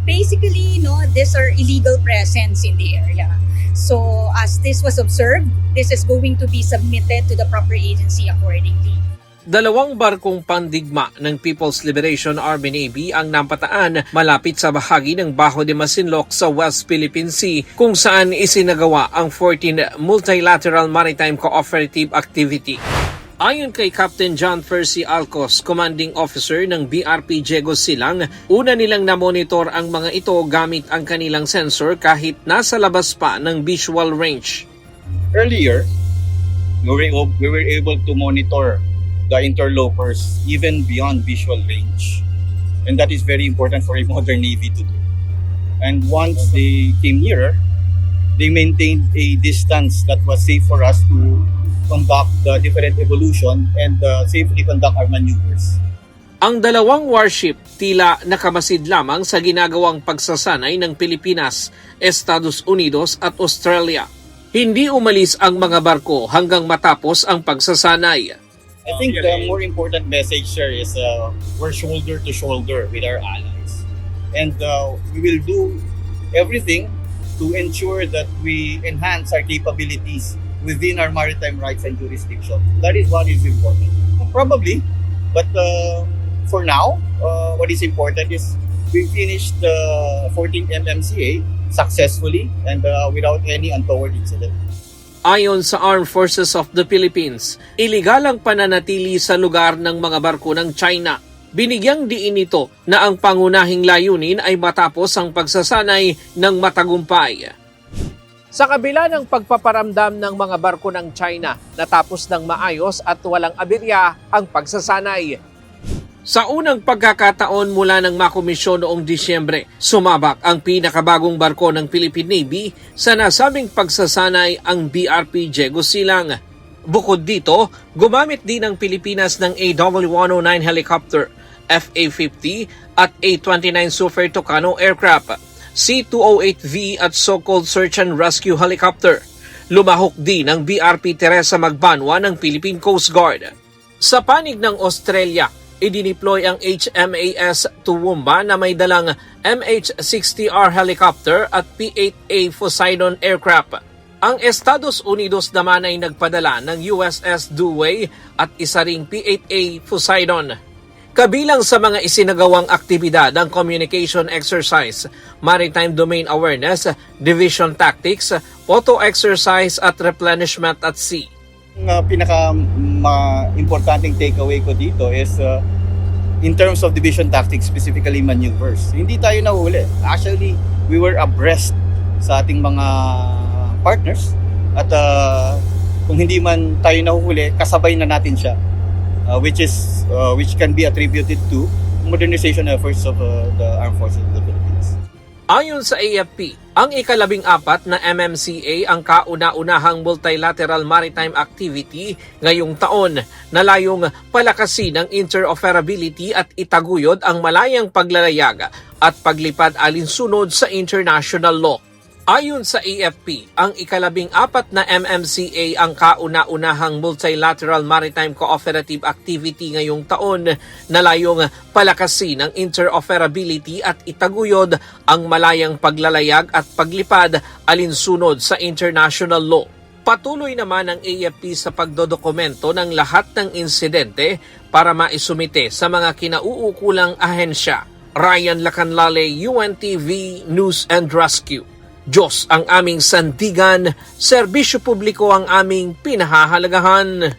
Basically, these are illegal presence in the area. So as this was observed, this is going to be submitted to the proper agency accordingly. Dalawang barkong pandigma ng People's Liberation Army Navy ang napataan malapit sa bahagi ng Bajo de Masinloc sa West Philippine Sea kung saan isinagawa ang 14th Multilateral Maritime Cooperative Activity. Ayon kay Captain John Percy Alcos, Commanding Officer ng BRP Diego Silang, una nilang namonitor ang mga ito gamit ang kanilang sensor kahit nasa labas pa ng visual range. Earlier, we were able to monitor the interlopers even beyond visual range. And that is very important for a modern Navy to do. And once they came nearer, they maintained a distance that was safe for us to conduct the different evolution and safely conduct our maneuvers. Ang dalawang warship tila nakamasid lamang sa ginagawang pagsasanay ng Pilipinas, Estados Unidos at Australia. Hindi umalis ang mga barko hanggang matapos ang pagsasanay. I think the more important message, sir, is we're shoulder to shoulder with our allies. And we will do everything to ensure that we enhance our capabilities within our maritime rights and jurisdiction. That is what is important. Probably, but for now, what is important is we finished the 14th MMCA successfully and without any untoward incident. Ayon sa Armed Forces of the Philippines, iligal ang pananatili sa lugar ng mga barko ng China. Binigyang diin ito na ang pangunahing layunin ay matapos ang pagsasanay ng matagumpay. Sa kabila ng pagpaparamdam ng mga barko ng China, natapos ng maayos at walang aberya ang pagsasanay. Sa unang pagkakataon mula ng makomisyon noong Disyembre, sumabak ang pinakabagong barko ng Philippine Navy sa nasabing pagsasanay ang BRP Diego Silang. Bukod dito, gumamit din ang Pilipinas ng AW-109 helicopter, FA-50 at A-29 Super Tucano aircraft, C-208V at so-called search and rescue helicopter. Lumahok din ang BRP Teresa Magbanwa ng Philippine Coast Guard. Sa panig ng Australia, idineploy ang HMAS Toowoomba na may dalang MH-60R helicopter at P-8A Poseidon aircraft. Ang Estados Unidos naman ay nagpadala ng USS Dewey at isa ring P-8A Poseidon. Kabilang sa mga isinagawang aktibidad ang communication exercise, maritime domain awareness, division tactics, auto exercise at replenishment at sea. Ang pinaka-importanting takeaway ko dito is in terms of division tactics, specifically maneuvers. Hindi tayo nahuli. Actually, we were abreast sa ating mga partners at kung hindi man tayo nahuhuli, kasabay na natin siya. Which can be attributed to modernization efforts of the Armed Forces of the Philippines. Ayon sa AFP, ang ika-14 na MMCA ang kauna-unahang multilateral maritime activity ngayong taon na layong palakasin ang interoperability at itaguyod ang malayang paglalayag at paglipad alinsunod sa international law. Ayon sa AFP, ang ika-14 na MMCA ang kauna-unahang multilateral maritime cooperative activity ngayong taon na layong palakasin ang interoperability at itaguyod ang malayang paglalayag at paglipad alinsunod sa international law. Patuloy naman ang AFP sa pagdodokumento ng lahat ng insidente para maisumite sa mga kinauukulang ahensya. Ryan Lacanlale, UNTV News and Rescue. Diyos ang aming sandigan, serbisyo publiko ang aming pinahahalagahan.